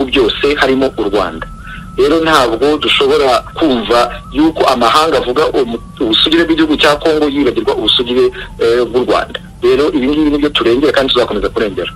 byose harimo u Rwanda. Rero ntabwo dushobora kumva yuko amahanga avuga ubusugire bw'igihugu cya Kongo yibagirwa ubusugire bw'u Rwanda. Rero ibi ngibi nibyo turengera kandi tuzakomeza kurengera.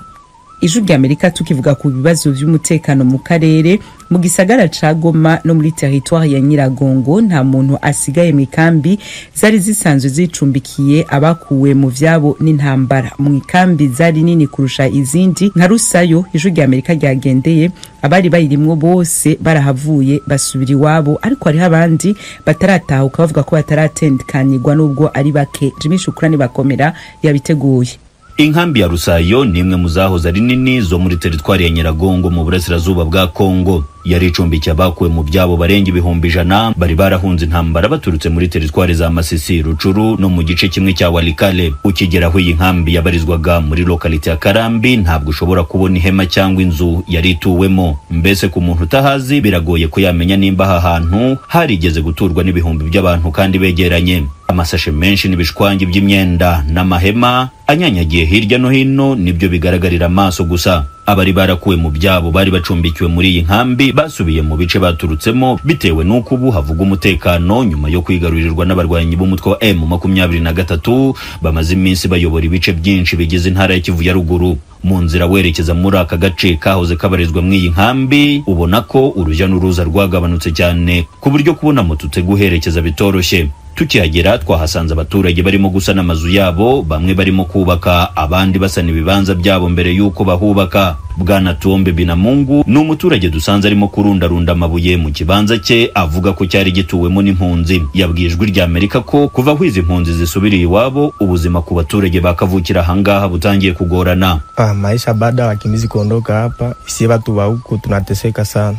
Ijwi ry'Amerika tukivuga ku bibazo by'umutekano mu karere mu gisagara ca Goma no muri territoire ya Nyiragongo, nta muntu asigaye mu kambi zari zisanzwe zicumbikiye abakuwe mu vyabo n'intambara. Mu kambi zari nini kurusha izindi nka Rusayo, Ijwi ry'Amerika ryagendeye abari bayirimwo bose barahavuye basubira iwabo, ariko hari abandi bataratahuka bavuga ko bataratendekanirwa nubwo ari bake. Jimmy Shukrani bakomera yabiteguye. Inkambi ya Rusayo ni imwe mu zahoze ari nini zo muri teritwari ya Nyiragongo mu burasirazuba bwa Kongo. Yari icumbikiye abakuwe mu byabo barenga 100,000 bari barahunze intambara baturutse muri teritwari za Masisi, Rucuru no mu gice kimwe cya Walikale. Ukigeraho iyi nkambi yabarizwaga muri lokalite ya Karambi, ntabwo ushobora kubona ihema cyangwa inzu yari ituwemo. Mbese ku muntu utahazi biragoye ko yamenya nimba aha hantu harigeze guturwa n'ibihumbi by'abantu kandi begeranye. Amasashe menshi n'ibishwangi by'imyenda n'amahema anyanyagiye hirya no hino nibyo bigaragarira amaso gusa. Abari barakuwe mu byabo bari bacumbikiwe muri iyi nkambi basubiye mu bice baturutsemo bitewe n'uko ubu havuga umutekano nyuma yo kwigarurirwa n'abarwanyi b'umutwe wa M23 bamaze iminsi bayobora ibice byinshi bigize intara ya Kivu ya ruguru. Mu nzira werekeza muri aka gace kahoze kabarizwa mu iyi nkambi ubona ko urujya n'uruza rwagabanutse cyane ku buryo kubona moto guherekeza bitoroshye. Tukihagera twahasanze abaturage barimo gusana amazu yabo, bamwe barimo kubaka, abandi basana ibibanza byabo mbere yuko bahubaka. Bwana Tuombe Binamungu ni umuturage dusanze arimo kurundarunda amabuye mu kibanza cye, avuga ko cyari gituwemo n'impunzi. Yabwiye Ijwi ry'Amerika ko kuva aho izi impunzi zisubiriye iwabo ubuzima ku baturage bakavukira hangaha butangiye kugorana. Maisha baada wakimbizi kuondoka hapa, si watu wa huko tunateseka sana.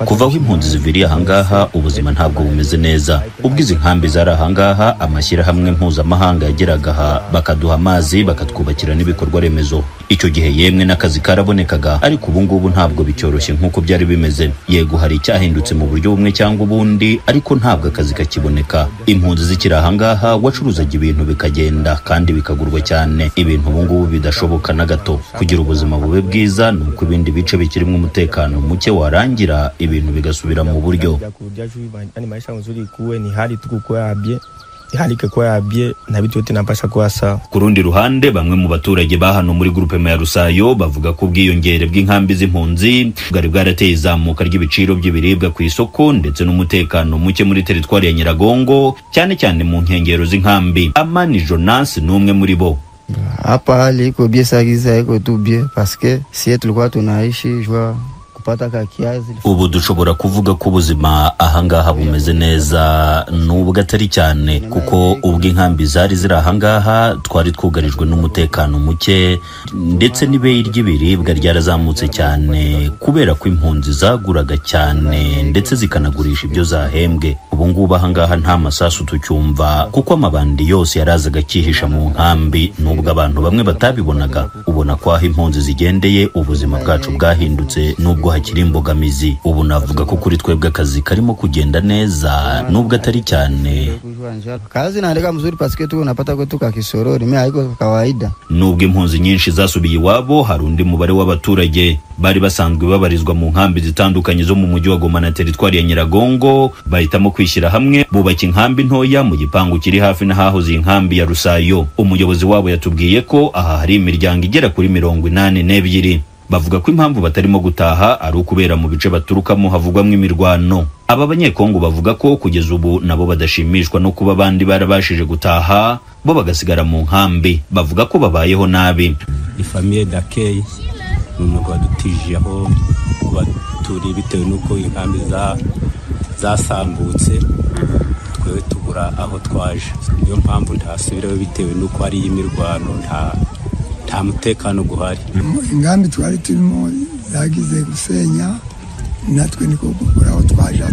Kuva aho impunzi ziviriye ahangaha ubuzima ntabwo bumeze neza. Ubwize inkambi zari ahangaha amashyirahamwe mpuzamahanga yageraga aha bakaduha amazi bakatwubakira n'ibikorwa remezo. Icyo gihe yemwe n'akazi karabonekaga, ariko ubu ngubu ntabwo bicyoroshye nk'uko byari bimeze. Yego hari icyahindutse mu buryo bumwe cyangwa ubundi, ariko ntabwo akazi kakiboneka. Impunzi zikiri ahangaha wacuruzaga ibintu bikagenda kandi bikagurwa cyane. Ibintu ubu ngubu bidashoboka na gato. Kugira ubuzima bube bwiza nuko ibindi bice kirimo umutekano muke warangira ibintu bigasubira mu buryo. Ku rundi ruhande bamwe mu baturage bahano muri groupe ya Rusayo bavuga ko ubwiyongere bw'inkambi z'impunzi bwari bwarateye izamuka ry'ibiciro by'ibiribwa ku isoko ndetse n'umutekano muke muri teritwari ya Nyiragongo, cyane cyane mu nkengero z'inkambi. Amani Jonas ni umwe muri bo. Hapa hali iko bie sagiza iko tu bie parce que si tulikuwa tunaishi jwa kupata ka kiazi. Ubu dushobora kuvuga ko ubuzima ahangaha bumeze neza nubwo atari cyane, kuko ubwo inkambi zari ziri ahangaha twari twugarijwe n'umutekano muke ndetse n'ibeyi ry'ibiribwa ryarazamutse cyane kubera ko impunzi zaguraga cyane ndetse zikanagurisha ibyo zahembwe. Ubu ngubu ahangaha nta masasu tucyumva kuko amabandi yose yarazaga kihisha mu nkambi, nubwo abantu bamwe batabibonaga. Ubona ko aho impunzi zigendeye ubuzima bwacu bwahindutse nubwo hakiri imbogamizi. Ubu navuga ko kuri twebwe akazi karimo kugenda neza nubwo atari cyane. Kazi naendeka mzuri parce que tuko napata kwetu ka kisorori, mimi haiko kawaida. Nubwo impunzi nyinshi zasubiye iwabo, hari undi mubare w'abaturage bari basanzwe babarizwa mu nkambi zitandukanye zo mu mujyi wa Goma na teritwari ya Nyiragongo bahitamo kwishyira hamwe bubaka inkambi ntoya mu gipangu kiri hafi n'ahahoze inkambi ya Rusayo. Umuyobozi wabo yatubwiye ko aha hari imiryango igera kuri 82. Bavuga ko impamvu batarimo gutaha ari ukubera mu bice baturukamo havugwamo imirwano. Aba banyekongo bavuga ko kugeza ubu nabo badashimishwa no kuba abandi barabashije gutaha bo bagasigara mu nkambi. Bavuga ko babayeho nabi. Ifamiye d'accueil n'umugwa dutijeho kuba turi bitewe nuko inkambi zasambutse, twewe tubura aho twaje. Niyo mpamvu ntasubirayo bitewe nuko ari imirwano, nta mutekano guhari. Ingambi twari turimo yagize gusenya, natwe niko gukora aho twaje.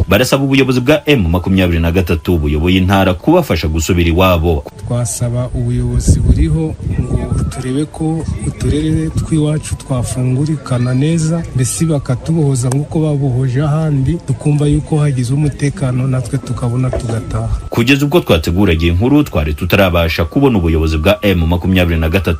Barasaba ubuyobozi bwa M23 buyoboye intara kubafasha gusubira iwabo. Twasaba ubuyobozi buriho ngo turebe ko uturere twiwacu twafungurikana neza, mbese bakatubohoza nk'uko babohoje ahandi, tukumva yuko hagize umutekano natwe tukabona tugataha. Kugeza ubwo twateguragiye inkuru twari tutarabasha kubona ubuyobozi bwa M23